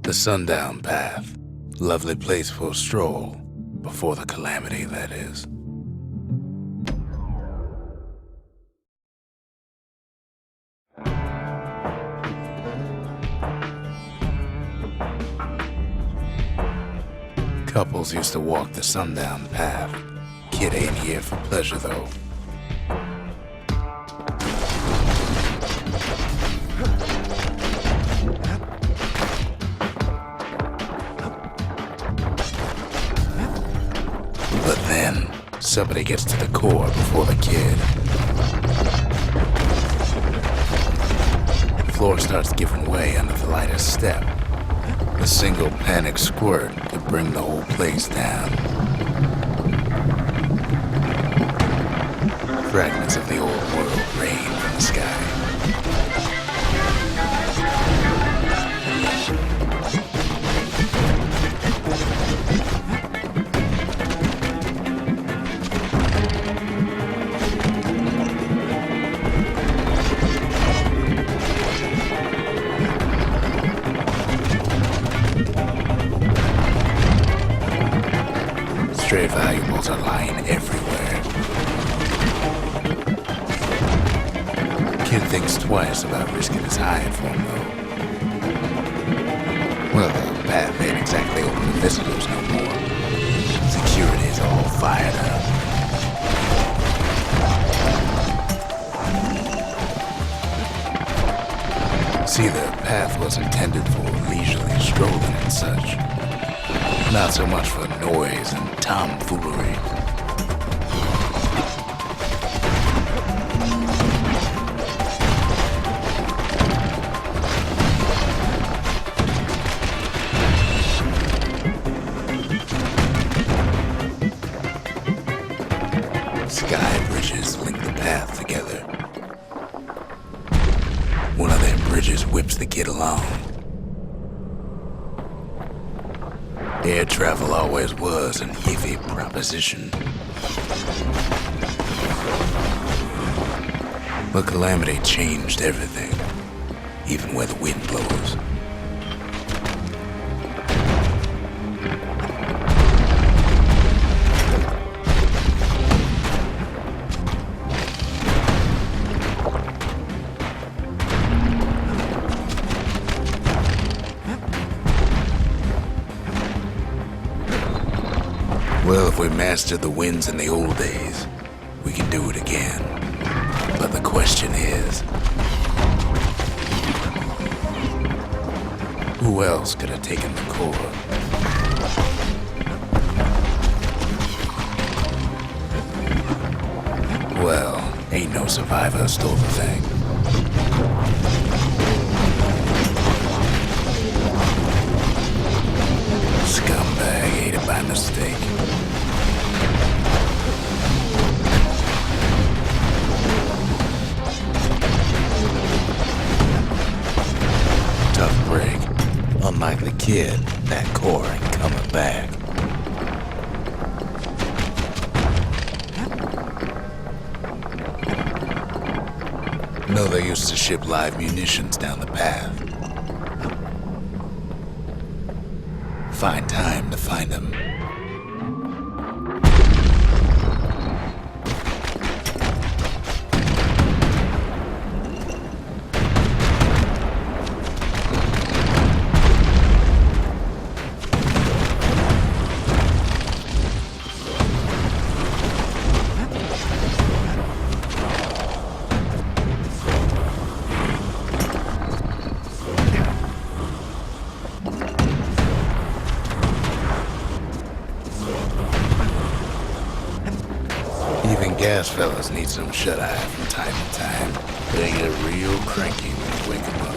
The sundown path. Lovely place for a stroll. Before the calamity, that is. Couples used to walk the sundown path. Kid ain't here for pleasure, though. But then, somebody gets to the core before the kid. The floor starts giving way under the lightest step. A single panic squirt could bring the whole place down. Fragments of the old world rain from the sky. Stray valuables are lying everywhere. Kid thinks twice about risking his hide for him, though. Well, the path ain't exactly open to visitors no more. Security's all fired up. See, the path was intended for leisurely strolling and such. Not so much for noise and tomfoolery. Sky bridges link the path together. One of them bridges whips the kid along. Air travel always was an iffy proposition. But calamity changed everything, even where the wind blows. Well, if we mastered the winds in the old days, we can do it again. But the question is, who else could have taken the core? Well, ain't no survivor stole the thing. Scumbag ate it by mistake. Tough break. Unlike the kid, that core ain't coming back. No, they used to ship live munitions down the path. Find time to find them. Even gas fellas need some shut-eye from time to time. They get real cranky when you wake them up.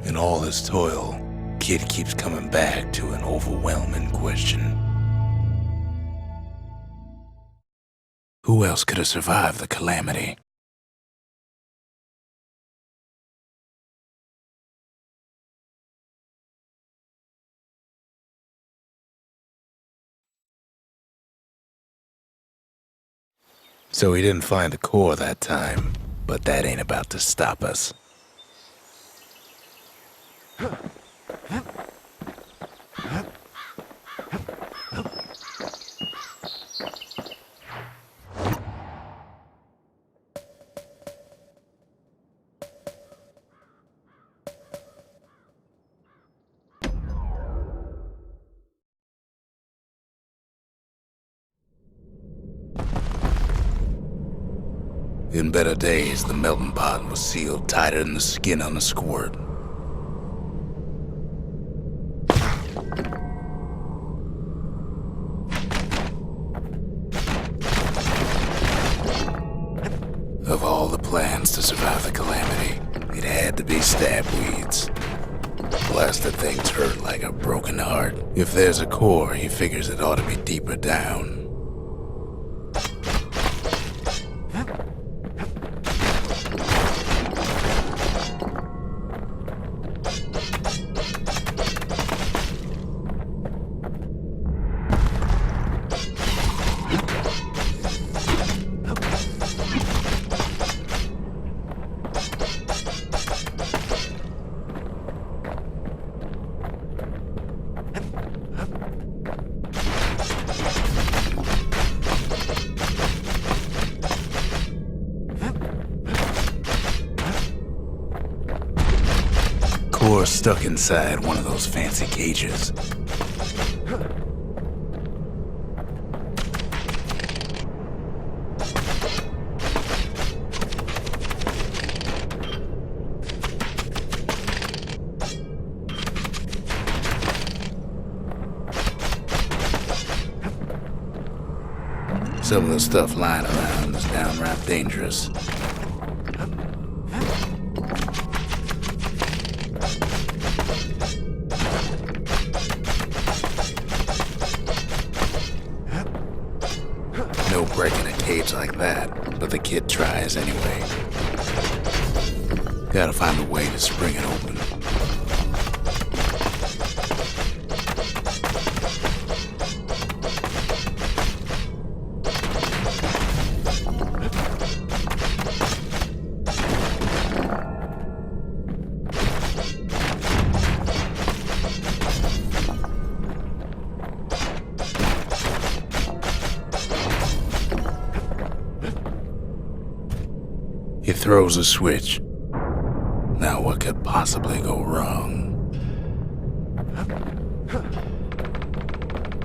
In all this toil, Kid keeps coming back to an overwhelming question. Who else could have survived the calamity? So he didn't find the core that time, but that ain't about to stop us. In better days, the melting pot was sealed tighter than the skin on a squirt. Of all the plans to survive the calamity, it had to be stab weeds. Blasted things hurt like a broken heart. If there's a core, he figures it ought to be deeper down. Core stuck inside one of those fancy cages. Some of the stuff lying around is downright dangerous. No breaking a cage like that, but the kid tries anyway. Gotta find a way to spring it open. He throws a switch. Now what could possibly go wrong?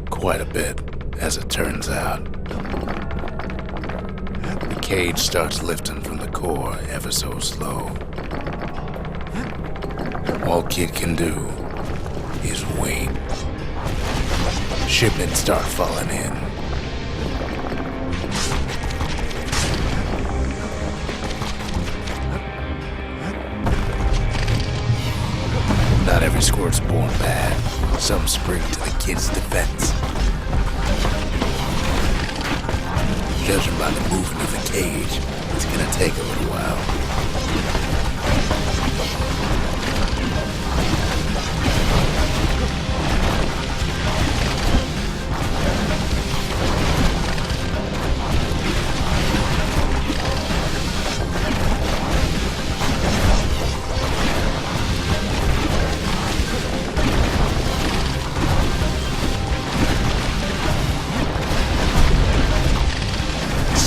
Quite a bit, as it turns out. The cage starts lifting from the core ever so slow. All Kid can do is wait. Shipments start falling in. Not every squirt's born bad. Some spring to the kid's defense. Judging by the movement of the cage, it's gonna take a little while.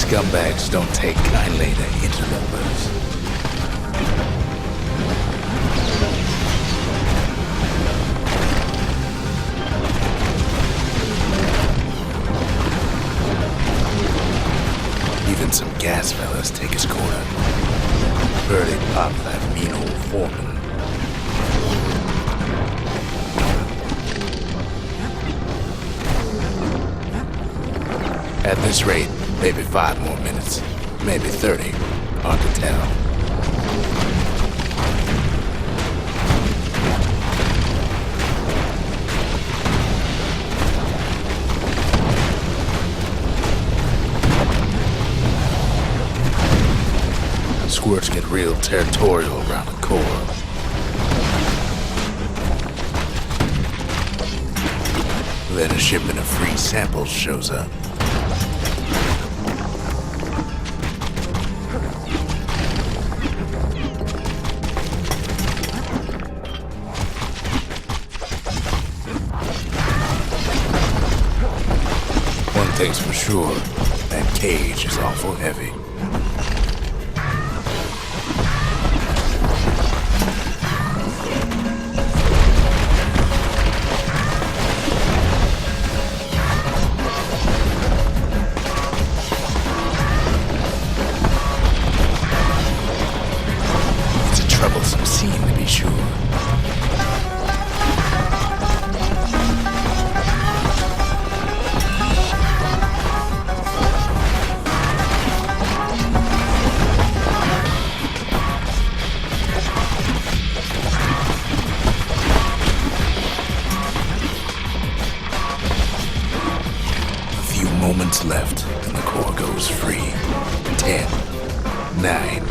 Scumbags don't take kindly to interlopers. Even some gas fellas take his corner. Heard he popped that mean old foreman. At this rate, maybe 5 more minutes, maybe 30, hard to tell. Squirts get real territorial around the core. Then a shipment of free samples shows up. thing's for sure, that cage is awful heavy. It's a troublesome scene to be sure. Moments left, and the core goes free. 10, 9,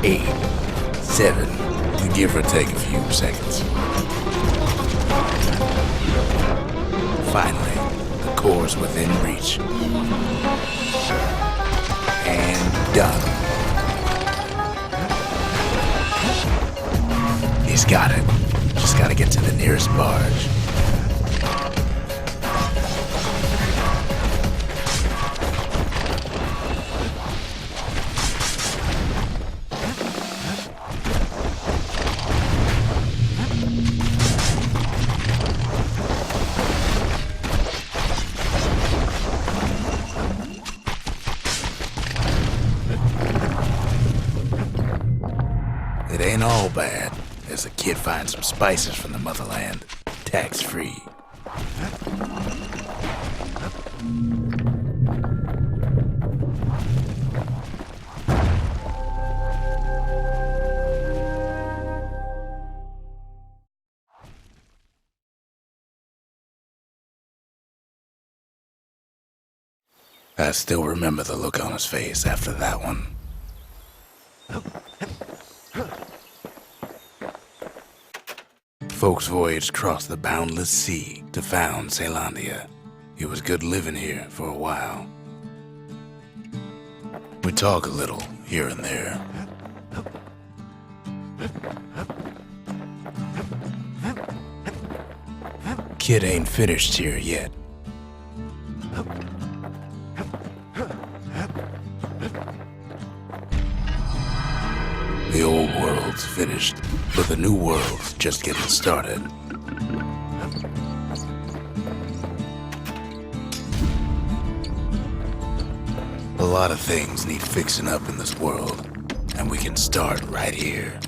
8, 7, give or take a few seconds. Finally, the core's within reach. And done. He's got it. Just gotta get to the nearest barge. It ain't all bad, as the kid finds some spices from the motherland, tax-free. I still remember the look on his face after that one. Folks voyaged across the boundless sea to found Caelondia. It was good living here for a while. We talk a little here and there. Kid ain't finished here yet. The old world's finished, but the new world's just getting started. A lot of things need fixing up in this world, and we can start right here.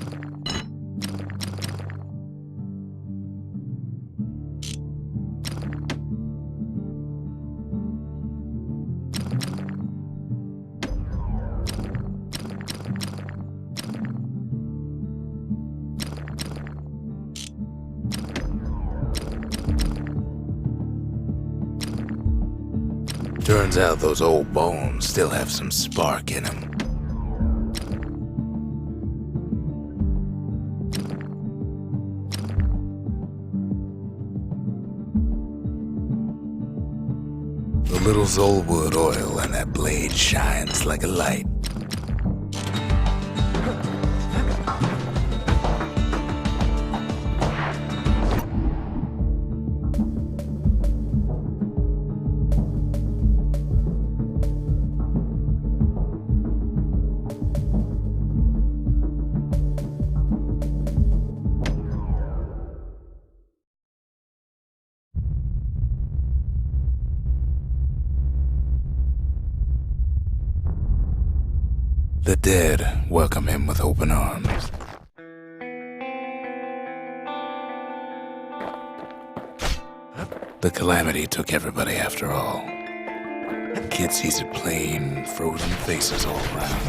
Turns out those old bones still have some spark in them. The little Zolwood oil and that blade shines like a light. The dead welcome him with open arms. The calamity took everybody after all. Kid sees it plain, frozen faces all around.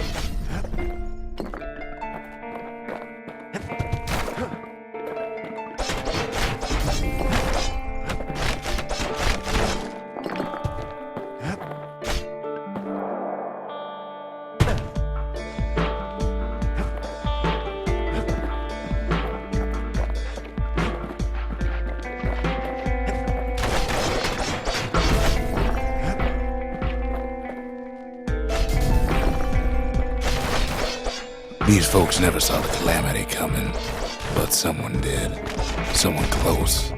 These folks never saw the calamity coming, but someone did. Someone close.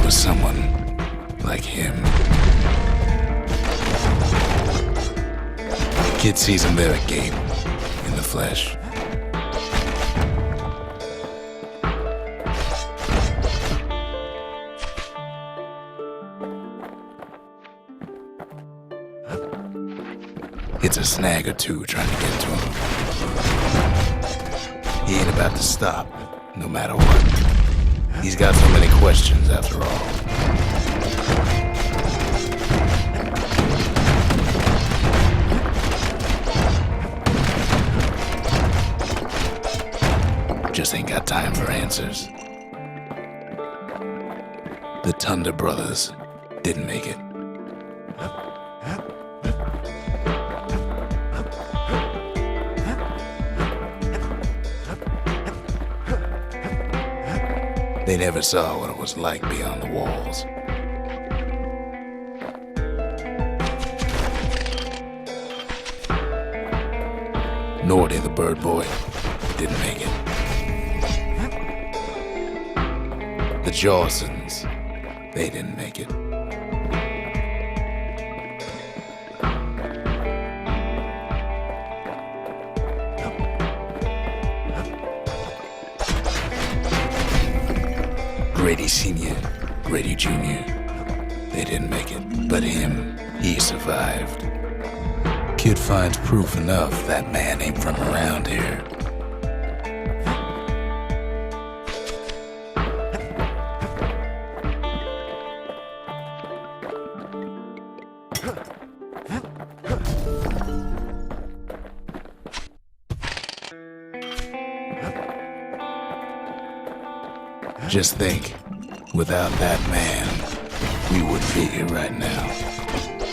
was someone like him. The kid sees him there agape, in the flesh. Hits a snag or two trying to get to him. He ain't about to stop, no matter what. He's got so many questions after all. Just ain't got time for answers. The Thunder brothers didn't make it. They never saw what it was like beyond the walls. Nor did the bird boy. Didn't make it. The Jawsons, they didn't make it. Grady Sr., Grady Jr., they didn't make it. But him, he survived. Kid finds proof enough that man ain't from around here. Just think, without that man, we wouldn't be here right now,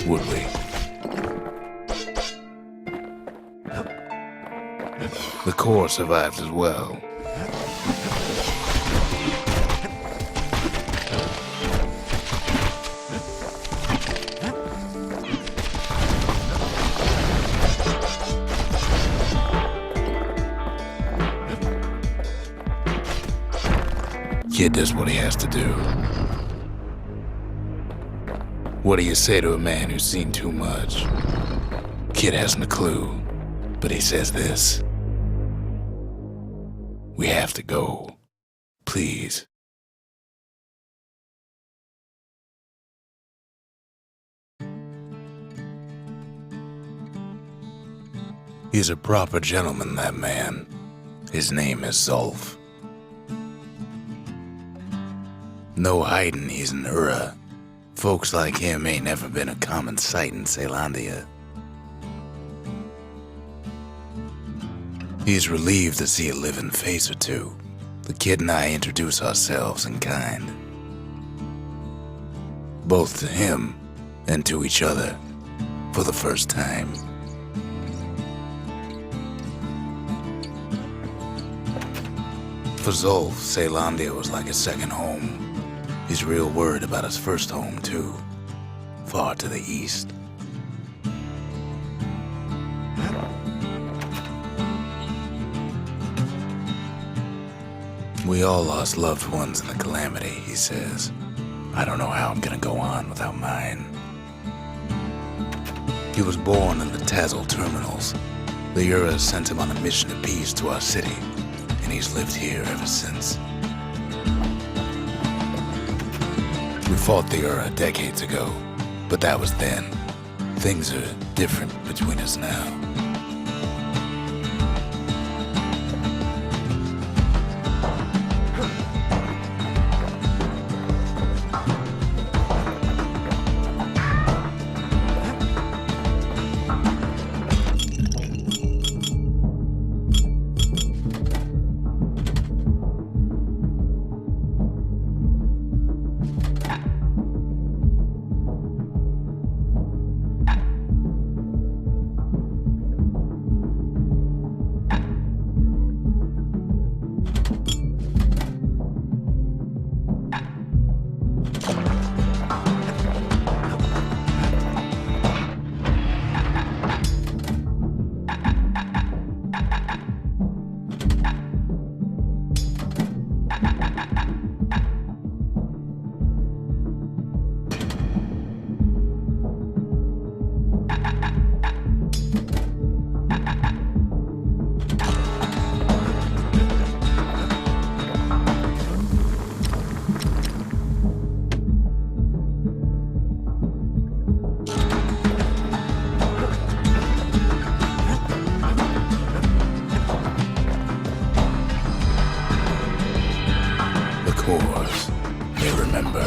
would we? The core survived as well. Kid does what he has to do. What do you say to a man who's seen too much? Kid hasn't a clue, but he says this. We have to go. Please. He's a proper gentleman, that man. His name is Zulf. No hiding he's an Ura. Folks like him ain't never been a common sight in Caelondia. He's relieved to see a living face or two. The kid and I introduce ourselves in kind. Both to him and to each other for the first time. For Zulf, Caelondia was like a second home. He's real worried about his first home, too. Far to the east. We all lost loved ones in the calamity, he says. I don't know how I'm gonna go on without mine. He was born in the Tazil terminals. The Ura sent him on a mission of peace to our city, and he's lived here ever since. We fought the Ura decades ago, but that was then. Things are different between us now. me remember.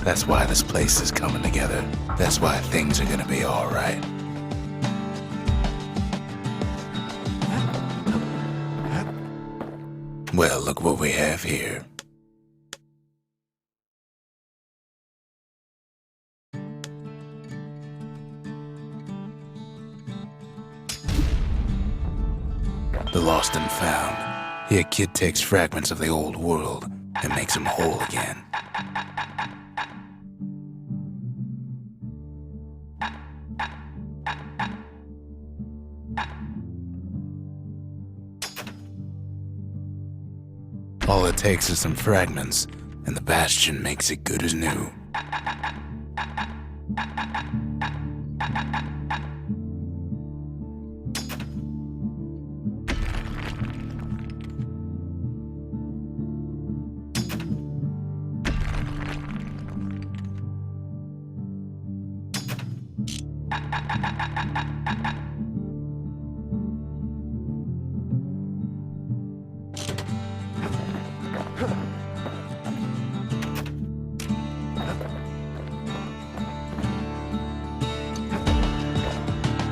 That's why this place is coming together. That's why things are gonna be alright. Well, look what we have here. The Lost and Found. Here, kid takes fragments of the old world and makes them whole again. All it takes is some fragments, and the Bastion makes it good as new.